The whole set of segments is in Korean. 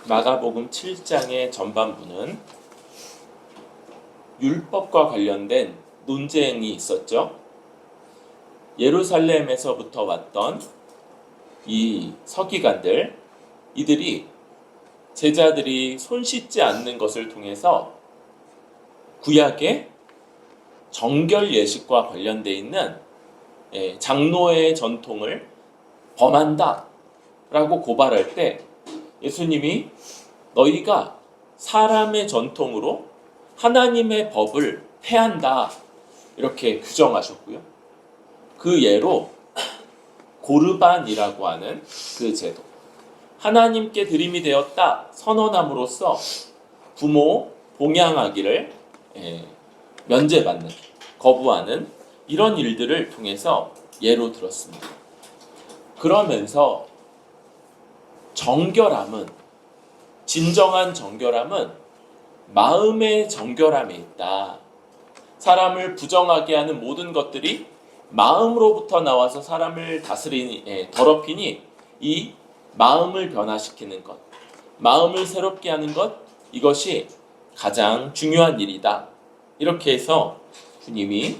마가복음 7장의 전반부는 율법과 관련된 논쟁이 있었죠. 예루살렘에서부터 왔던 이 서기관들, 이들이 제자들이 손 씻지 않는 것을 통해서 구약의 정결 예식과 관련되어 있는 장로의 전통을 범한다 라고 고발할 때 예수님이 너희가 사람의 전통으로 하나님의 법을 폐한다 이렇게 규정하셨고요. 그 예로 고르반이라고 하는 그 제도, 하나님께 드림이 되었다 선언함으로써 부모 봉양하기를 면제받는, 거부하는 이런 일들을 통해서 예로 들었습니다. 그러면서 정결함은, 진정한 정결함은 마음의 정결함에 있다. 사람을 부정하게 하는 모든 것들이 마음으로부터 나와서 사람을 다스리니, 더럽히니 이 마음을 변화시키는 것, 마음을 새롭게 하는 것, 이것이 가장 중요한 일이다. 이렇게 해서 주님이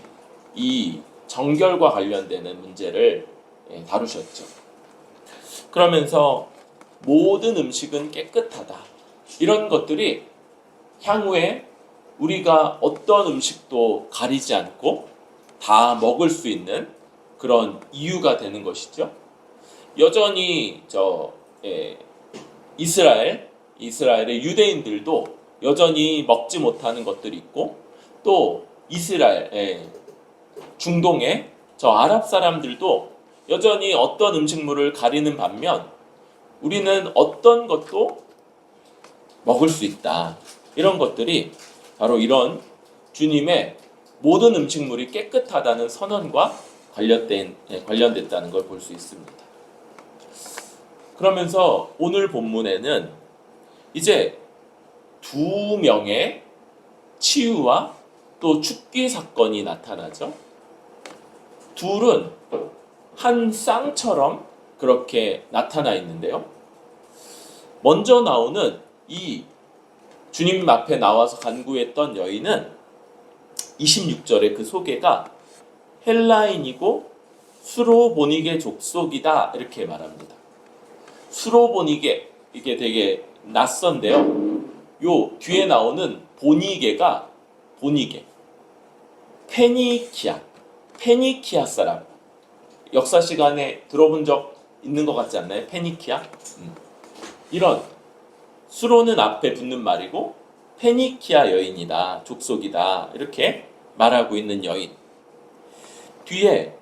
이 정결과 관련되는 문제를 다루셨죠. 그러면서 모든 음식은 깨끗하다. 이런 것들이 향후에 우리가 어떤 음식도 가리지 않고 다 먹을 수 있는 그런 이유가 되는 것이죠. 여전히 이스라엘의 유대인들도 여전히 먹지 못하는 것들이 있고, 또 이스라엘, 중동의 아랍 사람들도 여전히 어떤 음식물을 가리는 반면 우리는 어떤 것도 먹을 수 있다. 이런 것들이 바로 이런 주님의 모든 음식물이 깨끗하다는 선언과 관련됐다는 걸 볼 수 있습니다. 그러면서 오늘 본문에는 이제 두 명의 치유와 또 죽기 사건이 나타나죠. 둘은 한 쌍처럼 그렇게 나타나 있는데요. 먼저 나오는 이 주님 앞에 나와서 간구했던 여인은 26절에 그 소개가 헬라인이고 수로보니게 족속이다 이렇게 말합니다. 수로보니게, 이게 되게 낯선데요. 요 뒤에 나오는 보니게, 페니키아 사람. 역사 시간에 들어본 적 있는 것 같지 않나요? 페니키아? 이런 수로는 앞에 붙는 말이고 페니키아 여인이다, 족속이다 이렇게 말하고 있는 여인. 뒤에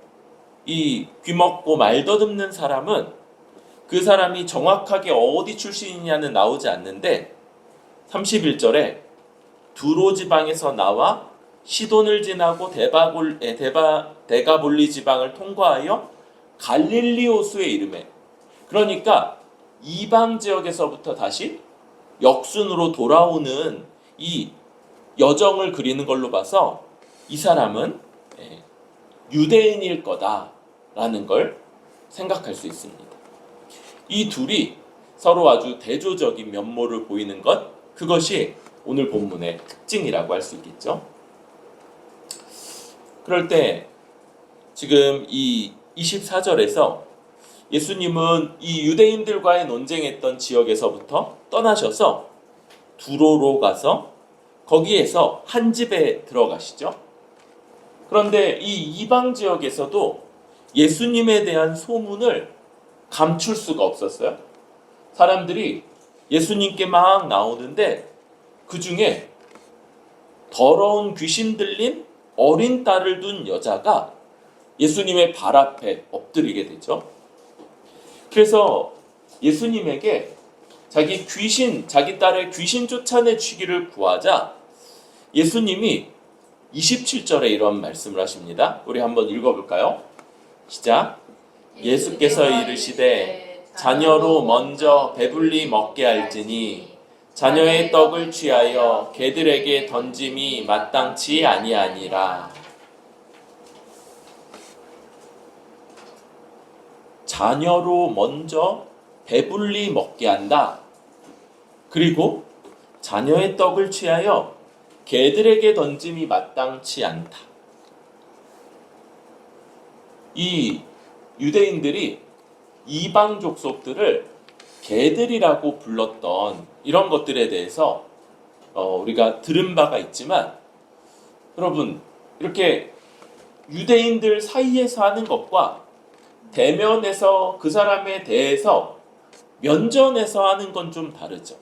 이 귀먹고 말 더듬는 사람은 그 사람이 정확하게 어디 출신이냐는 나오지 않는데 31절에 두로 지방에서 나와 시돈을 지나고 데가볼리 지방을 통과하여 갈릴리 호수에 이르매, 그러니까 이방 지역에서부터 다시 역순으로 돌아오는 이 여정을 그리는 걸로 봐서 이 사람은 유대인일 거다라는 걸 생각할 수 있습니다. 이 둘이 서로 아주 대조적인 면모를 보이는 것, 그것이 오늘 본문의 특징이라고 할 수 있겠죠. 그럴 때 지금 이 24절에서 예수님은 이 유대인들과의 논쟁했던 지역에서부터 떠나셔서 두로로 가서 거기에서 한 집에 들어가시죠. 그런데 이 이방 지역에서도 예수님에 대한 소문을 감출 수가 없었어요. 사람들이 예수님께 막 나오는데 그 중에 더러운 귀신 들린 어린 딸을 둔 여자가 예수님의 발 앞에 엎드리게 되죠. 그래서 예수님에게 자기 딸의 귀신 쫓아내주기를 구하자 예수님이 27절에 이런 말씀을 하십니다. 우리 한번 읽어볼까요? 시작. 예수께서 이르시되 자녀로 먼저 배불리 먹게 할지니 자녀의 떡을 취하여 개들에게 던짐이 마땅치 아니하니라. 자녀로 먼저 배불리 먹게 한다. 그리고 자녀의 떡을 취하여 개들에게 던짐이 마땅치 않다. 이 유대인들이 이방 족속들을 개들이라고 불렀던 이런 것들에 대해서 우리가 들은 바가 있지만, 여러분, 이렇게 유대인들 사이에서 하는 것과 대면에서 그 사람에 대해서 면전에서 하는 건 좀 다르죠.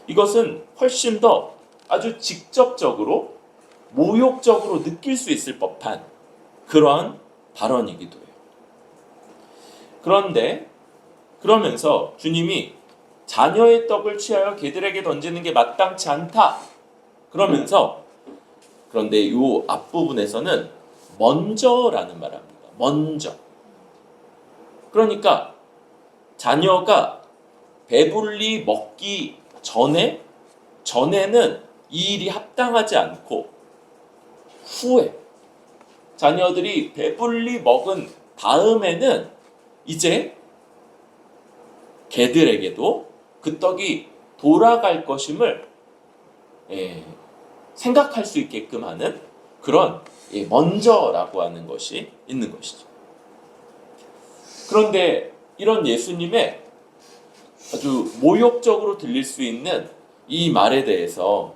이것은 훨씬 더 아주 직접적으로 모욕적으로 느낄 수 있을 법한 그러한 발언이기도 해요. 그런데 그러면서 주님이 자녀의 떡을 취하여 개들에게 던지는 게 마땅치 않다. 그러면서 그런데 이 앞부분에서는 먼저라는 말을 합니다. 먼저. 그러니까 자녀가 배불리 먹기 전에는 이 일이 합당하지 않고, 후에 자녀들이 배불리 먹은 다음에는 이제 개들에게도 그 떡이 돌아갈 것임을 생각할 수 있게끔 하는 그런 먼저라고 하는 것이 있는 것이죠. 그런데 이런 예수님의 아주 모욕적으로 들릴 수 있는 이 말에 대해서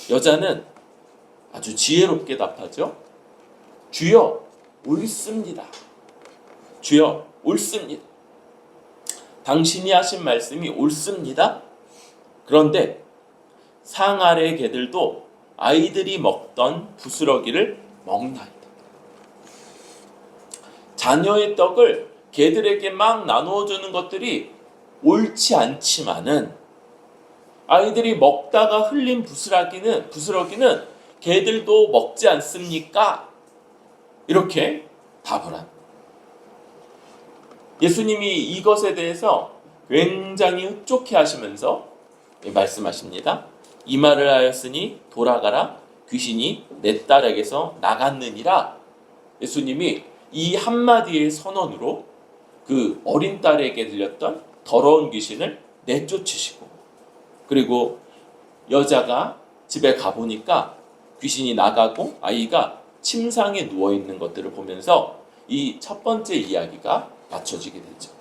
여자는 아주 지혜롭게 답하죠. 주여, 옳습니다. 주여, 옳습니다. 당신이 하신 말씀이 옳습니다. 그런데 상 아래 개들도 아이들이 먹던 부스러기를 먹나이다. 자녀의 떡을 개들에게 막 나누어 주는 것들이 옳지 않지만은, 아이들이 먹다가 흘린 부스러기는 개들도 먹지 않습니까? 이렇게 답을 합니다. 예수님이 이것에 대해서 굉장히 흡족해 하시면서 말씀하십니다. 이 말을 하였으니 돌아가라, 귀신이 내 딸에게서 나갔느니라. 예수님이 이 한마디의 선언으로 그 어린 딸에게 들렸던 더러운 귀신을 내쫓으시고, 그리고 여자가 집에 가보니까 귀신이 나가고 아이가 침상에 누워있는 것들을 보면서 이 첫 번째 이야기가 맞춰지게 되죠.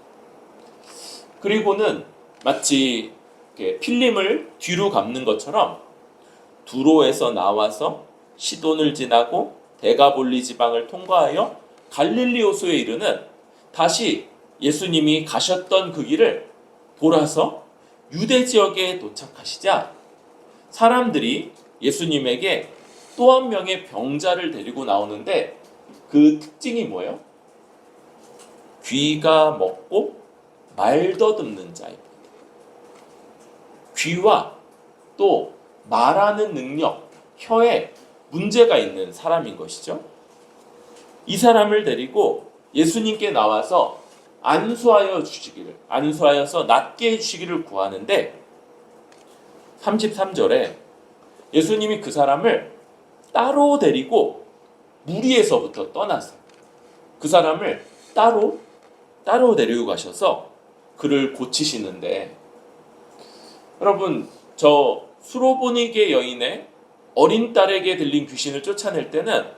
그리고는 마치 필름을 뒤로 감는 것처럼 두로에서 나와서 시돈을 지나고 데가볼리 지방을 통과하여 갈릴리 호수에 이르는, 다시 예수님이 가셨던 그 길을 돌아서 유대 지역에 도착하시자 사람들이 예수님에게 또 한 명의 병자를 데리고 나오는데, 그 특징이 뭐예요? 귀가 먹고 말 더듬는 자입니다. 귀와 또 말하는 능력, 혀에 문제가 있는 사람인 것이죠. 이 사람을 데리고 예수님께 나와서 안수하여서 낫게 해주시기를 구하는데, 33절에 예수님이 그 사람을 따로 데리고 무리에서부터 떠나서 그 사람을 따로 데리고 가셔서 그를 고치시는데, 여러분, 저 수로보니게 여인의 어린 딸에게 들린 귀신을 쫓아낼 때는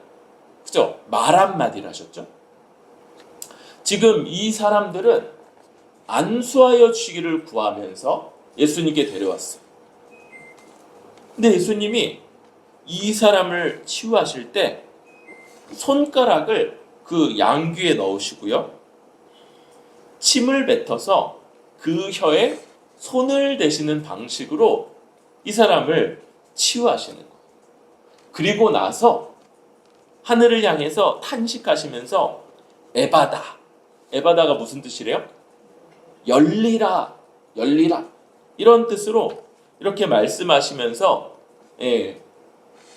그죠? 말 한마디를 하셨죠. 지금 이 사람들은 안수하여 주시기를 구하면서 예수님께 데려왔어요. 근데 예수님이 이 사람을 치유하실 때 손가락을 그 양귀에 넣으시고요, 침을 뱉어서 그 혀에 손을 대시는 방식으로 이 사람을 치유하시는 거예요. 그리고 나서 하늘을 향해서 탄식하시면서 에바다가 무슨 뜻이래요? 열리라, 열리라, 이런 뜻으로 이렇게 말씀하시면서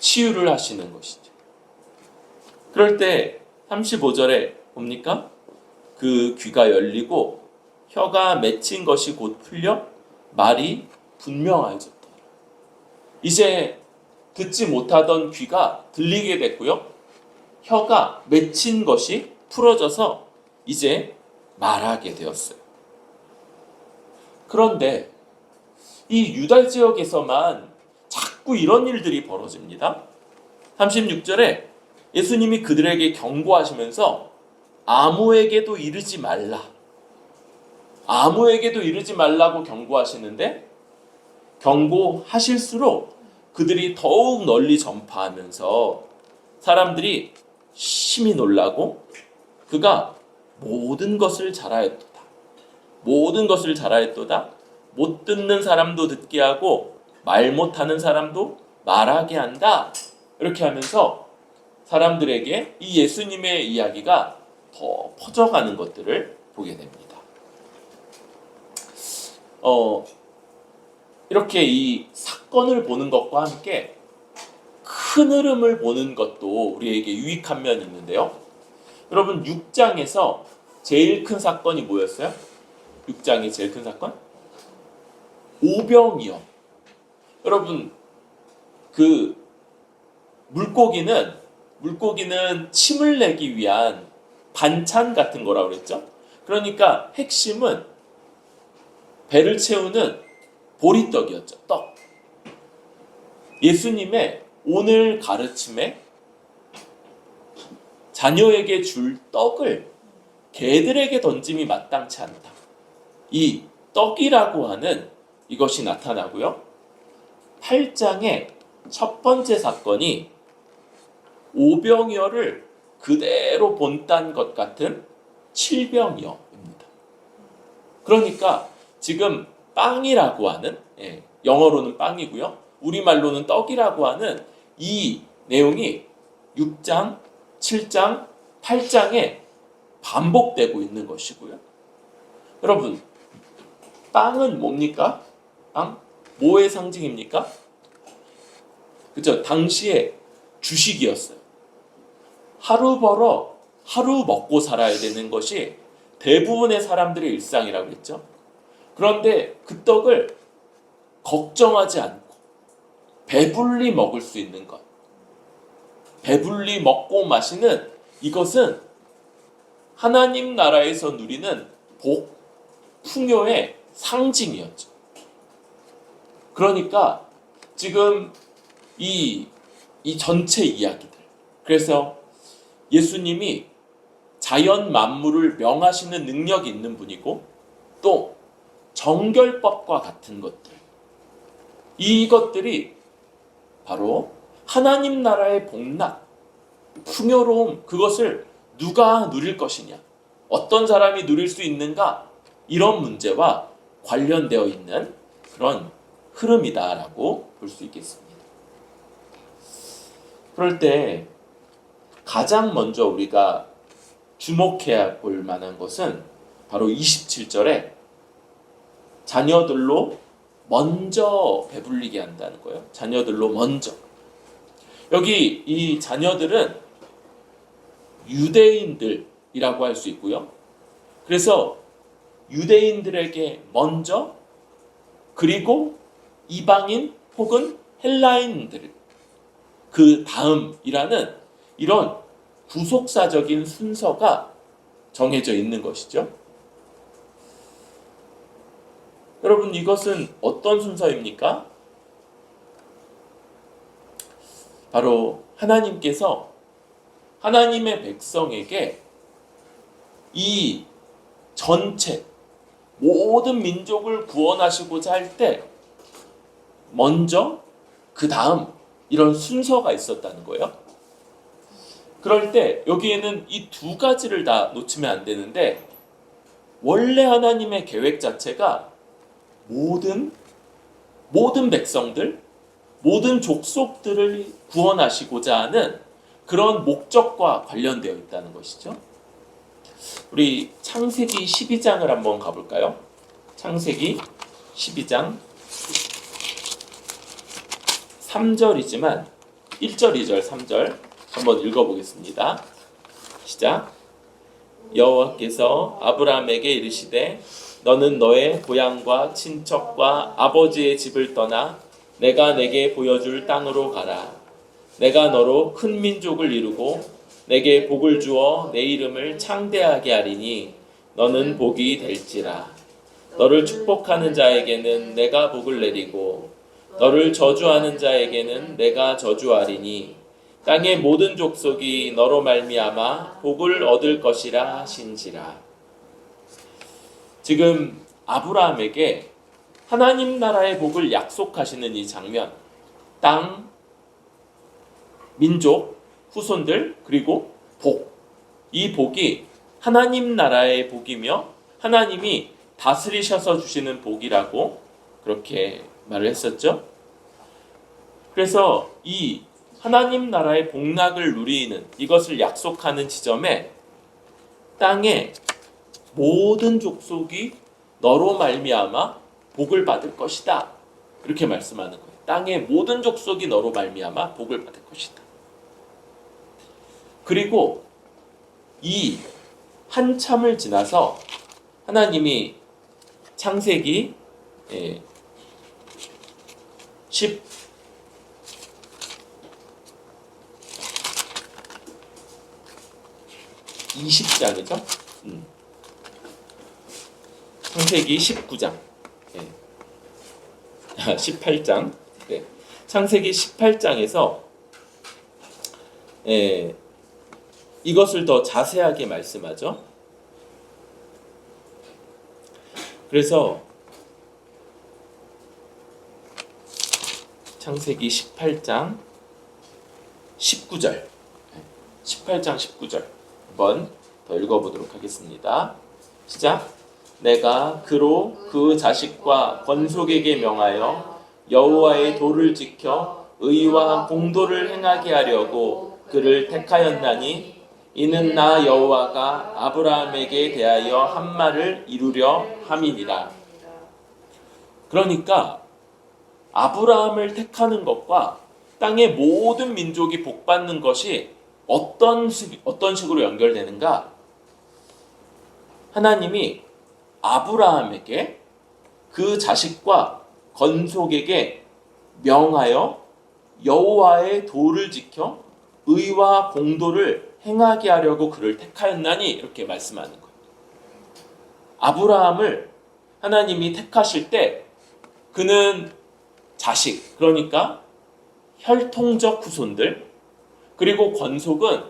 치유를 하시는 것이죠. 그럴 때 35절에 봅니까? 그 귀가 열리고 혀가 맺힌 것이 곧 풀려 말이 분명해졌다. 이제 듣지 못하던 귀가 들리게 됐고요, 혀가 맺힌 것이 풀어져서 이제 말하게 되었어요. 그런데 이 유다 지역에서만 자꾸 이런 일들이 벌어집니다. 36절에 예수님이 그들에게 경고하시면서 아무에게도 이르지 말라. 아무에게도 이르지 말라고 경고하시는데 경고하실수록 그들이 더욱 널리 전파하면서 사람들이 심히 놀라고 그가 모든 것을 잘하였도다. 모든 것을 잘하였도다. 못 듣는 사람도 듣게 하고 말 못하는 사람도 말하게 한다. 이렇게 하면서 사람들에게 이 예수님의 이야기가 더 퍼져가는 것들을 보게 됩니다. 이렇게 이 사건을 보는 것과 함께 큰 흐름을 보는 것도 우리에게 유익한 면이 있는데요. 여러분 6장에서 제일 큰 사건이 뭐였어요? 6장의 제일 큰 사건? 오병이어. 여러분 그 물고기는 침을 내기 위한 반찬 같은 거라고 그랬죠. 그러니까 핵심은 배를 채우는 보리떡이었죠. 떡. 예수님의 오늘 가르침에 자녀에게 줄 떡을 개들에게 던짐이 마땅치 않다. 이 떡이라고 하는 이것이 나타나고요. 8장의 첫 번째 사건이 오병이어를 그대로 본딴 것 같은 칠병이어입니다. 그러니까 지금 빵이라고 하는, 영어로는 빵이고요. 우리말로는 떡이라고 하는 이 내용이 6장, 7장, 8장에 반복되고 있는 것이고요. 여러분, 빵은 뭡니까? 빵? 뭐의 상징입니까? 그죠? 당시에 주식이었어요. 하루 벌어 하루 먹고 살아야 되는 것이 대부분의 사람들의 일상이라고 했죠. 그런데 그 떡을 걱정하지 않고 배불리 먹을 수 있는 것, 배불리 먹고 마시는 이것은 하나님 나라에서 누리는 복, 풍요의 상징이었죠. 그러니까 지금 이 전체 이야기들, 그래서 예수님이 자연 만물을 명하시는 능력이 있는 분이고 또 정결법과 같은 것들, 이것들이 바로 하나님 나라의 복락, 풍요로움, 그것을 누가 누릴 것이냐, 어떤 사람이 누릴 수 있는가, 이런 문제와 관련되어 있는 그런 흐름이다라고 볼 수 있겠습니다. 그럴 때 가장 먼저 우리가 주목해야 볼 만한 것은 바로 27절에 자녀들로 먼저 배불리게 한다는 거예요. 자녀들로 먼저. 여기 이 자녀들은 유대인들이라고 할 수 있고요. 그래서 유대인들에게 먼저, 그리고 이방인 혹은 헬라인들 그 다음이라는 이런 구속사적인 순서가 정해져 있는 것이죠. 여러분, 이것은 어떤 순서입니까? 바로 하나님께서 하나님의 백성에게 이 전체 모든 민족을 구원하시고자 할 때 먼저, 그 다음, 이런 순서가 있었다는 거예요. 그럴 때 여기에는 이 두 가지를 다 놓치면 안 되는데, 원래 하나님의 계획 자체가 모든 백성들, 모든 족속들을 구원하시고자 하는 그런 목적과 관련되어 있다는 것이죠. 우리 창세기 12장을 한번 가볼까요? 창세기 12장 3절이지만 1절, 2절, 3절 한번 읽어보겠습니다. 시작. 여호와께서 아브라함에게 이르시되 너는 너의 고향과 친척과 아버지의 집을 떠나 내가 내게 보여줄 땅으로 가라. 내가 너로 큰 민족을 이루고 내게 복을 주어 내 이름을 창대하게 하리니 너는 복이 될지라. 너를 축복하는 자에게는 내가 복을 내리고 너를 저주하는 자에게는 내가 저주하리니 땅의 모든 족속이 너로 말미암아 복을 얻을 것이라 하신지라. 지금 아브라함에게 하나님 나라의 복을 약속하시는 이 장면, 땅, 민족, 후손들, 그리고 복, 이 복이 하나님 나라의 복이며 하나님이 다스리셔서 주시는 복이라고 그렇게 말을 했었죠. 그래서 이 하나님 나라의 복락을 누리는 이것을 약속하는 지점에 땅의 모든 족속이 너로 말미암아 복을 받을 것이다, 이렇게 말씀하는 거예요. 땅의 모든 족속이 너로 말미암아 복을 받을 것이다. 그리고 이 한참을 지나서 하나님이 창세기 20장이죠. 창세기 19장, 18장, 창세기 18장에서 이것을 더 자세하게 말씀하죠. 그래서 창세기 18장 19절, 18장 19절 한번 더 읽어보도록 하겠습니다. 시작. 내가 그로 그 자식과 권속에게 명하여 여호와의 도를 지켜 의와 공도를 행하게 하려고 그를 택하였나니 이는 나 여호와가 아브라함에게 대하여 한 말을 이루려 함이니라. 그러니까 아브라함을 택하는 것과 땅의 모든 민족이 복받는 것이 어떤 식으로 연결되는가? 하나님이 아브라함에게 그 자식과 건속에게 명하여 여호와의 도를 지켜 의와 공도를 행하게 하려고 그를 택하였나니, 이렇게 말씀하는 거예요. 아브라함을 하나님이 택하실 때 그는 자식, 그러니까 혈통적 후손들, 그리고 권속은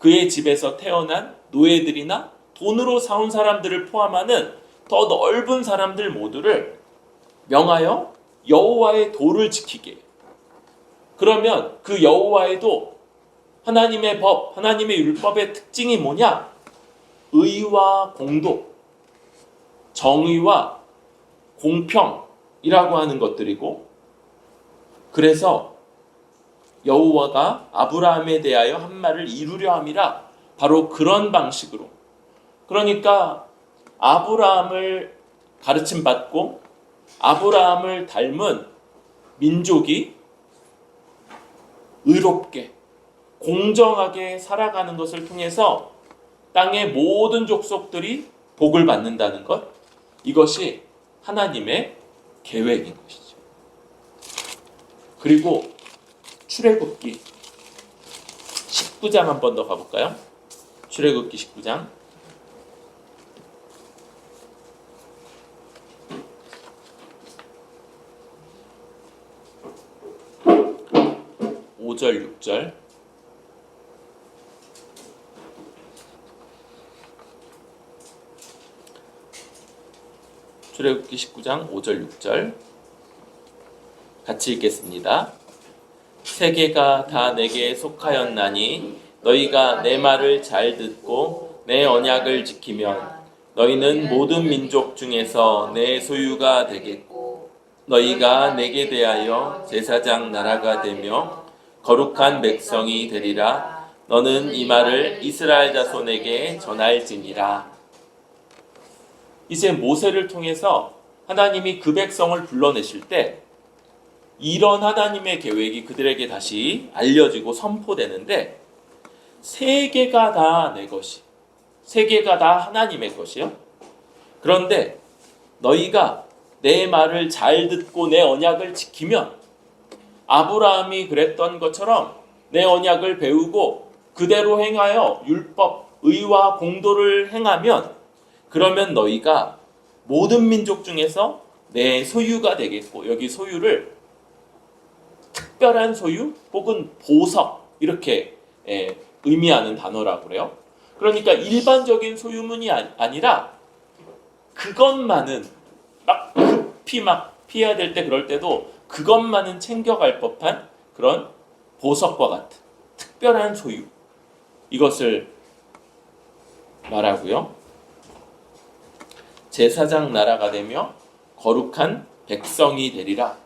그의 집에서 태어난 노예들이나 돈으로 사온 사람들을 포함하는 더 넓은 사람들 모두를 명하여 여호와의 도를 지키게. 그러면 그 여호와의 도, 하나님의 법, 하나님의 율법의 특징이 뭐냐? 의와 공도, 정의와 공평이라고 하는 것들이고, 그래서 여호와가 아브라함에 대하여 한 말을 이루려 함이라, 바로 그런 방식으로. 그러니까 아브라함을 가르침 받고 아브라함을 닮은 민족이 의롭게 공정하게 살아가는 것을 통해서 땅의 모든 족속들이 복을 받는다는 것, 이것이 하나님의 계획인 것이죠. 그리고 출애굽기 19장 한 번 더 가볼까요? 출애굽기 19장 5절 6절. 출애굽기 19장 5절 6절 같이 읽겠습니다. 세계가 다 내게 속하였나니 너희가 내 말을 잘 듣고 내 언약을 지키면 너희는 모든 민족 중에서 내 소유가 되겠고 너희가 내게 대하여 제사장 나라가 되며 거룩한 백성이 되리라. 너는 이 말을 이스라엘 자손에게 전할지니라. 이제 모세를 통해서 하나님이 그 백성을 불러내실 때 이런 하나님의 계획이 그들에게 다시 알려지고 선포되는데, 세계가 다 내 것이, 세계가 다 하나님의 것이요. 그런데 너희가 내 말을 잘 듣고 내 언약을 지키면, 아브라함이 그랬던 것처럼 내 언약을 배우고 그대로 행하여 율법, 의와 공도를 행하면, 그러면 너희가 모든 민족 중에서 내 소유가 되겠고, 여기 소유를 특별한 소유 혹은 보석 이렇게 의미하는 단어라고 그래요. 그러니까 일반적인 소유문이 아니라 그것만은 막 급히 막 피해야 될 때, 그럴 때도 그것만은 챙겨갈 법한 그런 보석과 같은 특별한 소유, 이것을 말하고요. 제사장 나라가 되며 거룩한 백성이 되리라.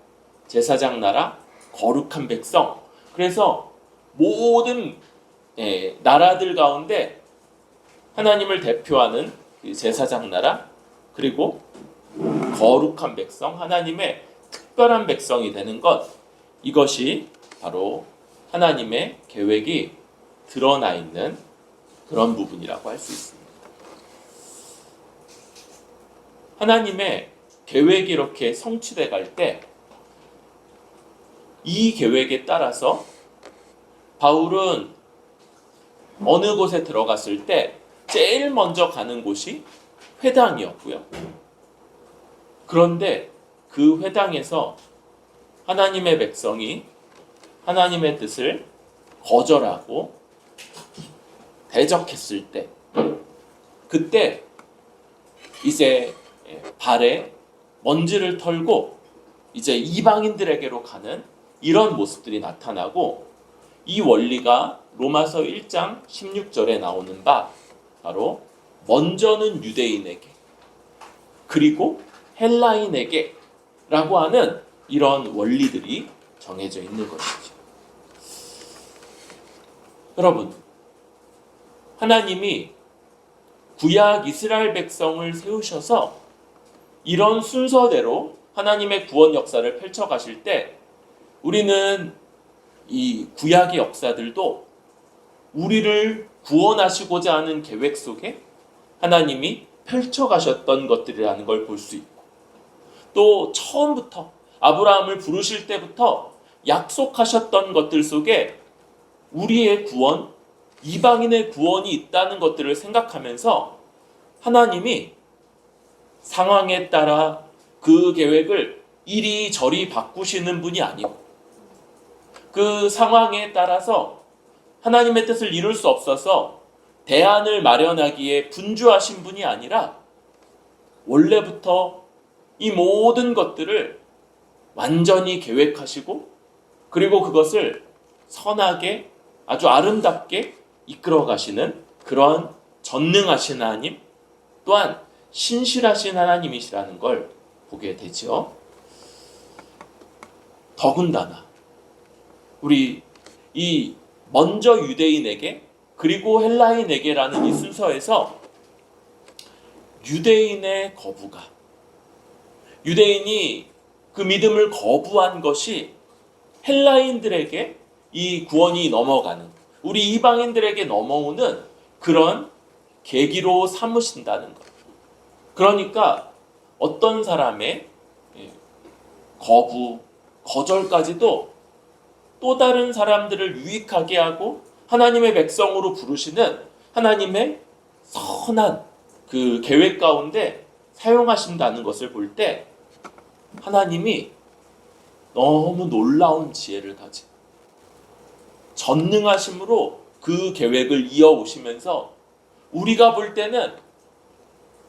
제사장 나라, 거룩한 백성. 그래서 모든 나라들 가운데 하나님을 대표하는 제사장 나라, 그리고 거룩한 백성, 하나님의 특별한 백성이 되는 것, 이것이 바로 하나님의 계획이 드러나 있는 그런 부분이라고 할 수 있습니다. 하나님의 계획이 이렇게 성취돼 갈 때, 이 계획에 따라서 바울은 어느 곳에 들어갔을 때 제일 먼저 가는 곳이 회당이었고요. 그런데 그 회당에서 하나님의 백성이 하나님의 뜻을 거절하고 대적했을 때, 그때 이제 발에 먼지를 털고 이제 이방인들에게로 가는 이런 모습들이 나타나고, 이 원리가 로마서 1장 16절에 나오는 바, 바로 먼저는 유대인에게 그리고 헬라인에게 라고 하는 이런 원리들이 정해져 있는 것이죠. 여러분, 하나님이 구약 이스라엘 백성을 세우셔서 이런 순서대로 하나님의 구원 역사를 펼쳐가실 때, 우리는 이 구약의 역사들도 우리를 구원하시고자 하는 계획 속에 하나님이 펼쳐가셨던 것들이라는 걸 볼 수 있고, 또 처음부터 아브라함을 부르실 때부터 약속하셨던 것들 속에 우리의 구원, 이방인의 구원이 있다는 것들을 생각하면서 하나님이 상황에 따라 그 계획을 이리저리 바꾸시는 분이 아니고, 그 상황에 따라서 하나님의 뜻을 이룰 수 없어서 대안을 마련하기에 분주하신 분이 아니라, 원래부터 이 모든 것들을 완전히 계획하시고, 그리고 그것을 선하게 아주 아름답게 이끌어 가시는 그러한 전능하신 하나님, 또한 신실하신 하나님이시라는 걸 보게 되죠. 더군다나 우리 이 먼저 유대인에게 그리고 헬라인에게라는 이 순서에서 유대인의 거부가, 유대인이 그 믿음을 거부한 것이 헬라인들에게 이 구원이 넘어가는, 우리 이방인들에게 넘어오는 그런 계기로 삼으신다는 것. 그러니까 어떤 사람의 거부, 거절까지도 또 다른 사람들을 유익하게 하고 하나님의 백성으로 부르시는 하나님의 선한 그 계획 가운데 사용하신다는 것을 볼 때, 하나님이 너무 놀라운 지혜를 가진 전능하심으로 그 계획을 이어오시면서, 우리가 볼 때는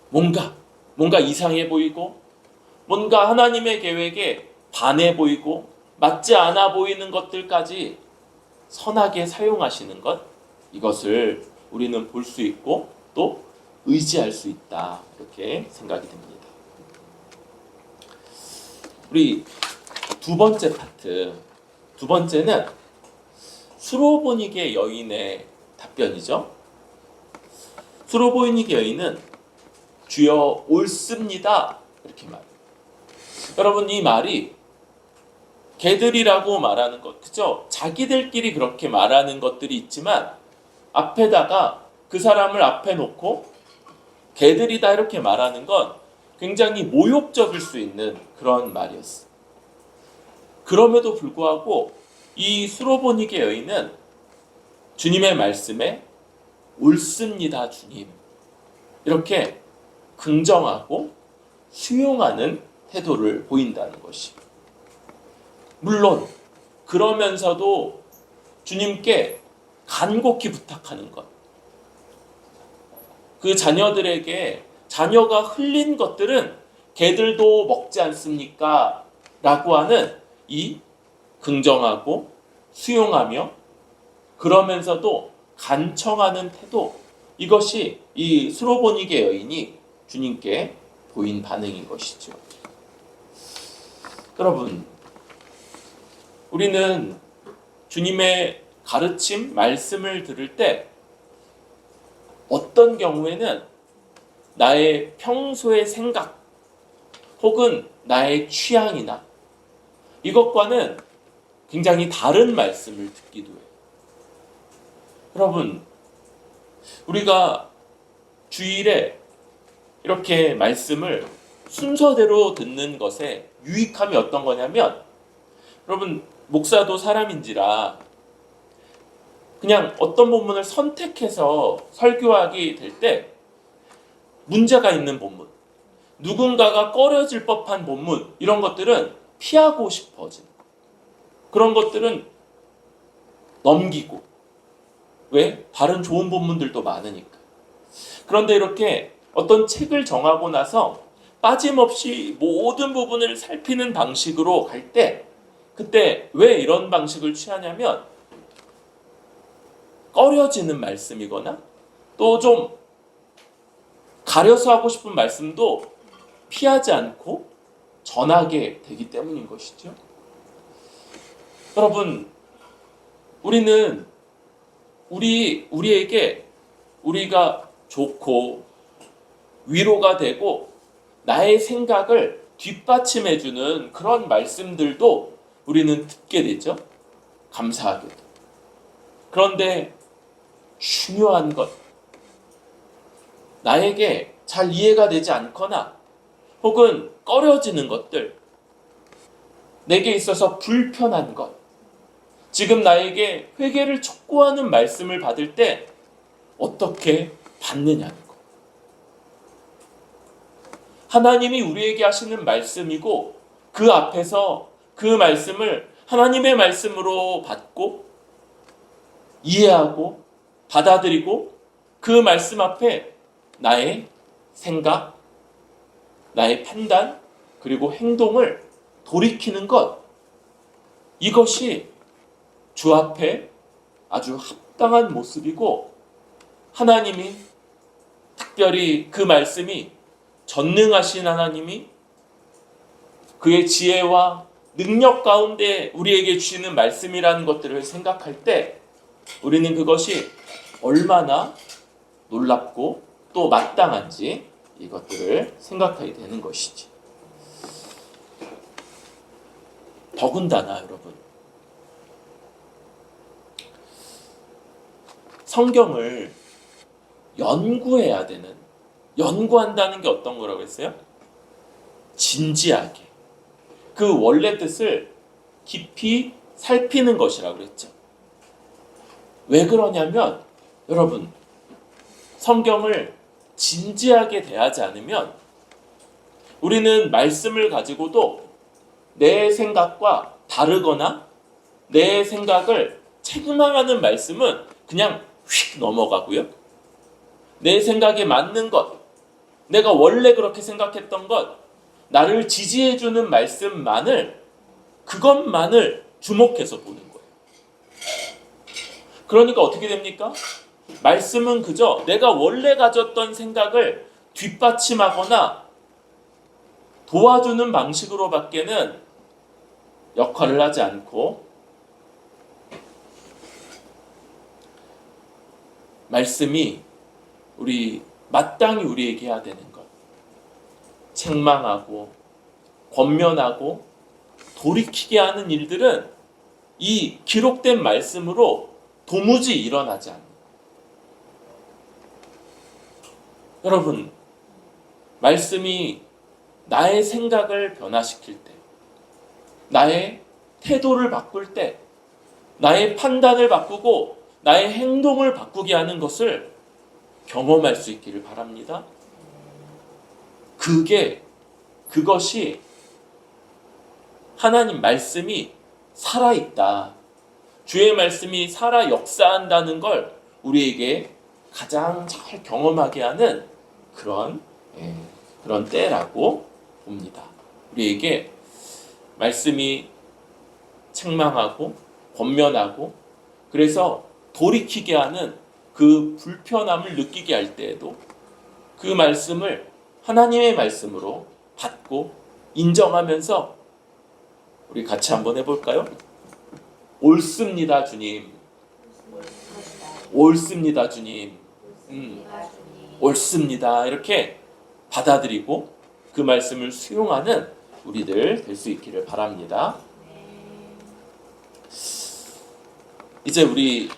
뭔가 이상해 보이고, 뭔가 하나님의 계획에 반해 보이고 맞지 않아 보이는 것들까지 선하게 사용하시는 것, 이것을 우리는 볼 수 있고 또 의지할 수 있다, 이렇게 생각이 듭니다. 우리 두 번째 파트, 두 번째는 수로보니게 여인의 답변이죠. 수로보니게 여인은 주여 옳습니다, 이렇게 말해요. 여러분, 이 말이 걔들이라고 말하는 것, 그죠? 자기들끼리 그렇게 말하는 것들이 있지만 앞에다가 그 사람을 앞에 놓고 걔들이다 이렇게 말하는 건 굉장히 모욕적일 수 있는 그런 말이었어요. 그럼에도 불구하고 이 수로보니게 여인은 주님의 말씀에 옳습니다, 주님, 이렇게 긍정하고 수용하는 태도를 보인다는 것이. 물론 그러면서도 주님께 간곡히 부탁하는 것. 그 자녀들에게 자녀가 흘린 것들은 개들도 먹지 않습니까? 라고 하는 이 긍정하고 수용하며 그러면서도 간청하는 태도, 이것이 이 수로보니게 여인이 주님께 보인 반응인 것이죠. 여러분, 우리는 주님의 가르침, 말씀을 들을 때 어떤 경우에는 나의 평소의 생각 혹은 나의 취향이나 이것과는 굉장히 다른 말씀을 듣기도 해요. 여러분, 우리가 주일에 이렇게 말씀을 순서대로 듣는 것의 유익함이 어떤 거냐면, 여러분, 목사도 사람인지라 그냥 어떤 본문을 선택해서 설교하게 될 때 문제가 있는 본문, 누군가가 꺼려질 법한 본문, 이런 것들은 피하고 싶어진, 그런 것들은 넘기고, 왜? 다른 좋은 본문들도 많으니까. 그런데 이렇게 어떤 책을 정하고 나서 빠짐없이 모든 부분을 살피는 방식으로 갈 때, 그때 왜 이런 방식을 취하냐면 꺼려지는 말씀이거나 또 좀 가려서 하고 싶은 말씀도 피하지 않고 전하게 되기 때문인 것이죠. 여러분, 우리는 우리에게 우리가 좋고 위로가 되고 나의 생각을 뒷받침해주는 그런 말씀들도 우리는 듣게 되죠. 감사하게도. 그런데 중요한 것, 나에게 잘 이해가 되지 않거나 혹은 꺼려지는 것들, 내게 있어서 불편한 것, 지금 나에게 회개를 촉구하는 말씀을 받을 때 어떻게 받느냐는 것. 하나님이 우리에게 하시는 말씀이고 그 앞에서 그 말씀을 하나님의 말씀으로 받고 이해하고 받아들이고 그 말씀 앞에 나의 생각, 나의 판단, 그리고 행동을 돌이키는 것, 이것이 주 앞에 아주 합당한 모습이고, 하나님이 특별히 그 말씀이 전능하신 하나님이 그의 지혜와 능력 가운데 우리에게 주시는 말씀이라는 것들을 생각할 때 우리는 그것이 얼마나 놀랍고 또 마땅한지 이것들을 생각하게 되는 것이지. 더군다나 여러분, 성경을 연구해야 되는, 연구한다는 게 어떤 거라고 했어요? 진지하게 그 원래 뜻을 깊이 살피는 것이라고 그랬죠. 왜 그러냐면 여러분, 성경을 진지하게 대하지 않으면 우리는 말씀을 가지고도 내 생각과 다르거나 내 생각을 책망하는 말씀은 그냥 휙 넘어가고요. 내 생각에 맞는 것, 내가 원래 그렇게 생각했던 것, 나를 지지해주는 말씀만을, 그것만을 주목해서 보는 거예요. 그러니까 어떻게 됩니까? 말씀은 그저 내가 원래 가졌던 생각을 뒷받침하거나 도와주는 방식으로밖에는 역할을 하지 않고, 말씀이 마땅히 우리에게 해야 되는 것, 책망하고 권면하고 돌이키게 하는 일들은 이 기록된 말씀으로 도무지 일어나지 않습니다. 여러분, 말씀이 나의 생각을 변화시킬 때, 나의 태도를 바꿀 때, 나의 판단을 바꾸고 나의 행동을 바꾸게 하는 것을 경험할 수 있기를 바랍니다. 그게 그것이 하나님 말씀이 살아있다. 주의 말씀이 살아 역사한다는 걸 우리에게 가장 잘 경험하게 하는 그런 때라고 봅니다. 우리에게 말씀이 책망하고 권면하고 그래서 돌이키게 하는 그 불편함을 느끼게 할 때에도 그 말씀을 하나님의 말씀으로 받고 인정하면서 우리 같이 한번 해볼까요? 옳습니다 주님. 옳습니다 주님. 옳습니다. 이렇게 받아들이고 그 말씀을 수용하는 우리들 될 수 있기를 바랍니다. 이제 우리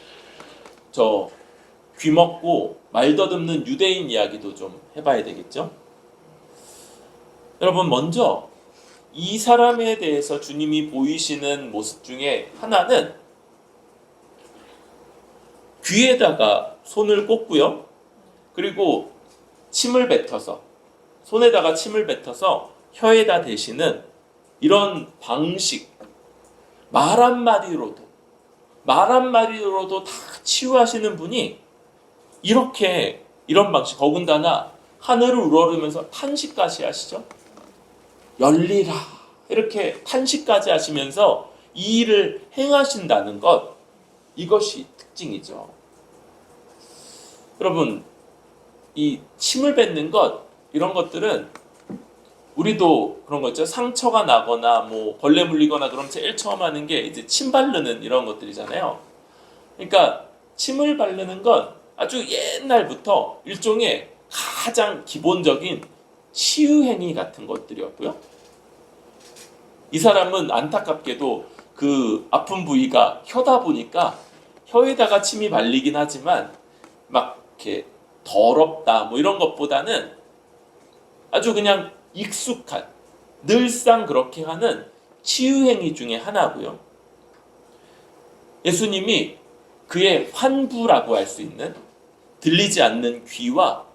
귀먹고 말 더듬는 유대인 이야기도 좀 해봐야 되겠죠? 여러분, 먼저 이 사람에 대해서 주님이 보이시는 모습 중에 하나는 귀에다가 손을 꽂고요. 그리고 침을 뱉어서 손에다가 침을 뱉어서 혀에다 대시는 이런 방식, 말 한마디로도 다 치유하시는 분이 이런 방식, 더군다나 하늘을 우러르면서 탄식까지 하시죠. 열리라 이렇게 탄식까지 하시면서 이 일을 행하신다는 것, 이것이 특징이죠. 여러분, 이 침을 뱉는 것, 이런 것들은 우리도 그런 거 있죠. 상처가 나거나 뭐 벌레 물리거나 그러면 제일 처음 하는 게 이제 침 바르는 이런 것들이잖아요. 그러니까 침을 바르는 건 아주 옛날부터 일종의 가장 기본적인 치유행위 같은 것들이었고요. 이 사람은 안타깝게도 그 아픈 부위가 혀다 보니까 혀에다가 침이 발리긴 하지만 막 이렇게 더럽다 뭐 이런 것보다는 아주 그냥 익숙한, 늘상 그렇게 하는 치유행위 중에 하나고요. 예수님이 그의 환부라고 할 수 있는 들리지 않는 귀와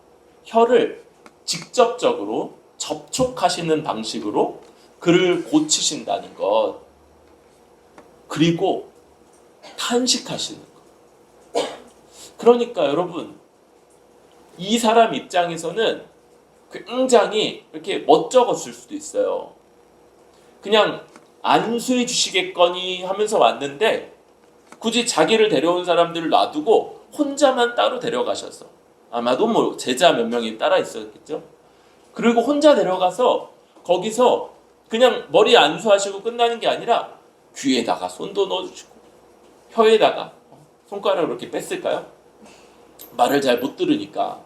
혀를 직접적으로 접촉하시는 방식으로 그를 고치신다는 것, 그리고 탄식하시는 것. 그러니까 여러분, 이 사람 입장에서는 굉장히 이렇게 멋쩍었을 수도 있어요. 그냥 안수해 주시겠거니 하면서 왔는데 굳이 자기를 데려온 사람들을 놔두고 혼자만 따로 데려가셔서, 아마도 뭐 제자 몇 명이 따라 있었겠죠. 그리고 혼자 데려가서 거기서 그냥 머리 안수하시고 끝나는 게 아니라 귀에다가 손도 넣어주시고 혀에다가 손가락으로 이렇게 뺐을까요? 말을 잘 못 들으니까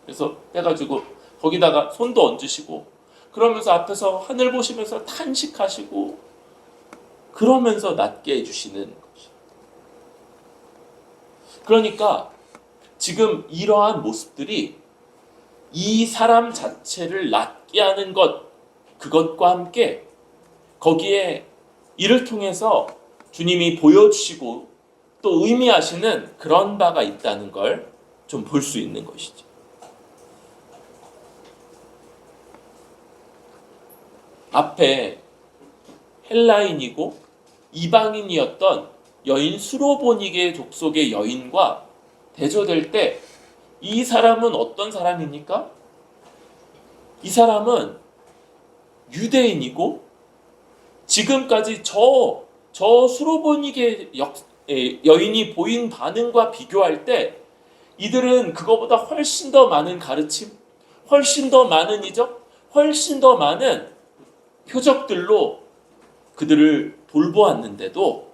그래서 빼가지고 거기다가 손도 얹으시고 그러면서 앞에서 하늘 보시면서 탄식하시고 그러면서 낫게 해주시는 것이. 그러니까 지금 이러한 모습들이 이 사람 자체를 낫게 하는 것, 그것과 함께 거기에 이를 통해서 주님이 보여주시고 또 의미하시는 그런 바가 있다는 걸 좀 볼 수 있는 것이죠. 앞에 헬라인이고 이방인이었던 여인 수로보니게 족속의 여인과 대조될 때 이 사람은 어떤 사람입니까? 이 사람은 유대인이고 지금까지 저 수로보니게 여인이 보인 반응과 비교할 때 이들은 그거보다 훨씬 더 많은 가르침, 훨씬 더 많은 이적, 훨씬 더 많은 표적들로 그들을 돌보았는데도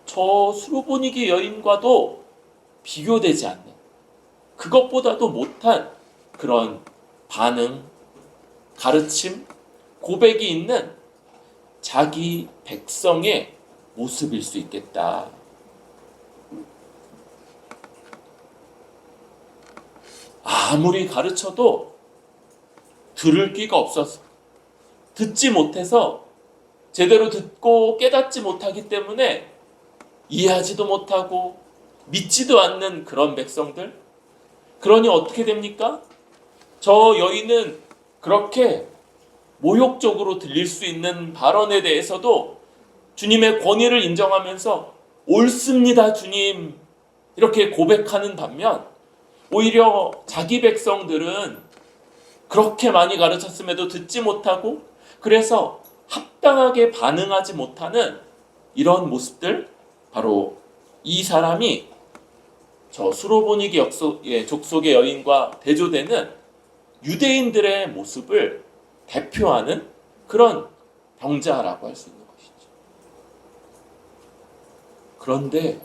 저 수로보니게 여인과도 비교되지 않는, 그것보다도 못한 그런 반응, 가르침, 고백이 있는 자기 백성의 모습일 수 있겠다. 아무리 가르쳐도 들을 귀가 없어서, 듣지 못해서 제대로 듣고 깨닫지 못하기 때문에 이해하지도 못하고 믿지도 않는 그런 백성들. 그러니 어떻게 됩니까? 저 여인은 그렇게 모욕적으로 들릴 수 있는 발언에 대해서도 주님의 권위를 인정하면서 옳습니다, 주님. 이렇게 고백하는 반면 오히려 자기 백성들은 그렇게 많이 가르쳤음에도 듣지 못하고 그래서 합당하게 반응하지 못하는 이런 모습들, 바로 이 사람이 저 수로보니게 족속의 여인과 대조되는 유대인들의 모습을 대표하는 그런 병자라고 할 수 있는 것이죠. 그런데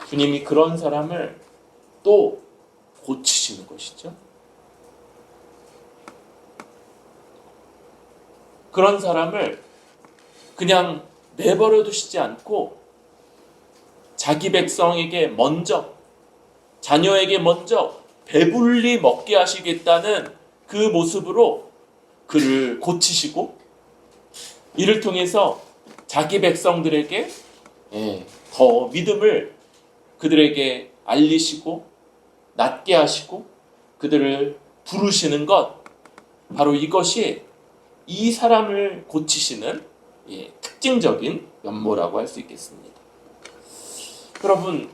주님이 그런 사람을 또 고치시는 것이죠. 그런 사람을 그냥 내버려 두시지 않고 자기 백성에게 먼저, 자녀에게 먼저 배불리 먹게 하시겠다는 그 모습으로 그를 고치시고, 이를 통해서 자기 백성들에게 더 믿음을 그들에게 알리시고 낮게 하시고 그들을 부르시는 것, 바로 이것이 이 사람을 고치시는 특징적인 면모라고 할 수 있겠습니다. 여러분,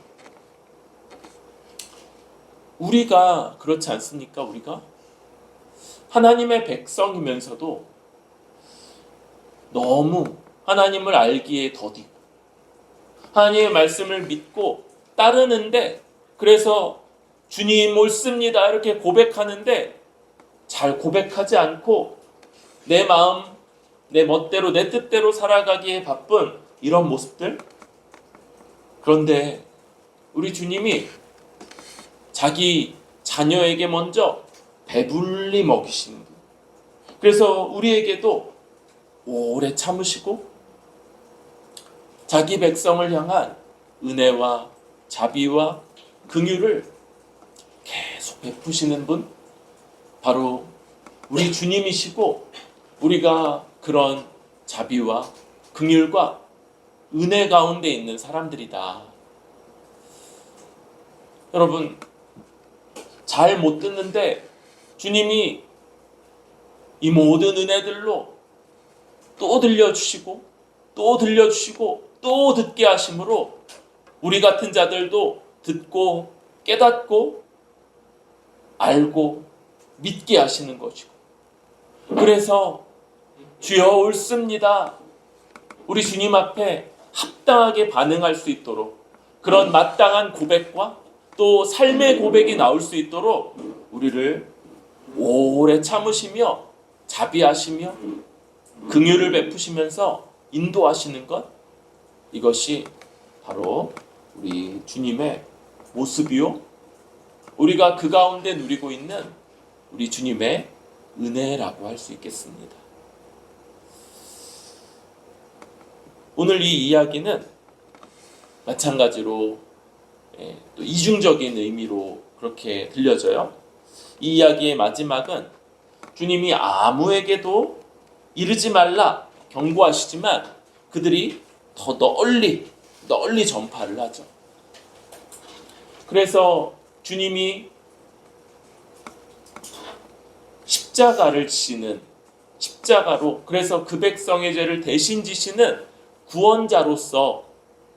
우리가 그렇지 않습니까? 우리가 하나님의 백성이면서도 너무 하나님을 알기에 더디고 하나님의 말씀을 믿고 따르는데, 그래서 주님 옳습니다 이렇게 고백하는데 잘 고백하지 않고 내 마음, 내 멋대로, 내 뜻대로 살아가기에 바쁜 이런 모습들. 그런데 우리 주님이 자기 자녀에게 먼저 배불리 먹이시는 분. 그래서 우리에게도 오래 참으시고 자기 백성을 향한 은혜와 자비와 긍휼을 계속 베푸시는 분, 바로 우리 주님이시고, 우리가 그런 자비와 긍휼과 은혜 가운데 있는 사람들이다. 여러분, 잘 못 듣는데 주님이 이 모든 은혜들로 또 들려주시고 또 들려주시고 또 듣게 하심으로 우리 같은 자들도 듣고 깨닫고 알고 믿게 하시는 것이고, 그래서 주여 옳습니다, 우리 주님 앞에 합당하게 반응할 수 있도록, 그런 마땅한 고백과 또 삶의 고백이 나올 수 있도록 우리를 오래 참으시며 자비하시며 긍휼을 베푸시면서 인도하시는 것, 이것이 바로 우리 주님의 모습이요, 우리가 그 가운데 누리고 있는 우리 주님의 은혜라고 할 수 있겠습니다. 오늘 이 이야기는 마찬가지로 또 이중적인 의미로 그렇게 들려져요. 이 이야기의 마지막은 주님이 아무에게도 이르지 말라 경고하시지만 그들이 더 널리 전파를 하죠. 그래서 주님이 십자가를 지시는, 십자가로, 그래서 그 백성의 죄를 대신 지시는 구원자로서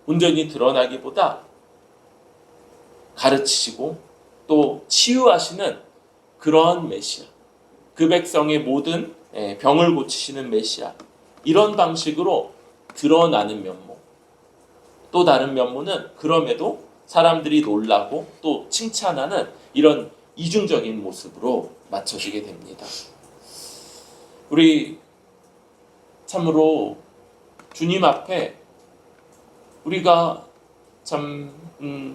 온전히 드러나기보다 가르치시고 또 치유하시는 그런 메시아, 그 백성의 모든 병을 고치시는 메시아, 이런 방식으로 드러나는 면모. 또 다른 면모는 그럼에도 사람들이 놀라고 또 칭찬하는 이런 이중적인 모습으로 맞춰지게 됩니다. 우리 참으로 주님 앞에 우리가 참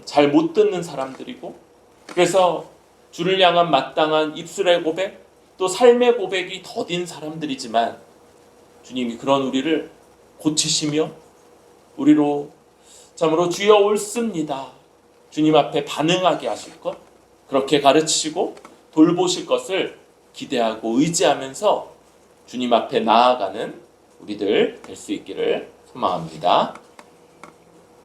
잘 못 듣는 사람들이고, 그래서 주를 향한 마땅한 입술의 고백, 또 삶의 고백이 더딘 사람들이지만 주님이 그런 우리를 고치시며 우리로 참으로 주여 옳습니다, 주님 앞에 반응하게 하실 것, 그렇게 가르치시고 돌보실 것을 기대하고 의지하면서 주님 앞에 나아가는 우리들 될 수 있기를 소망합니다.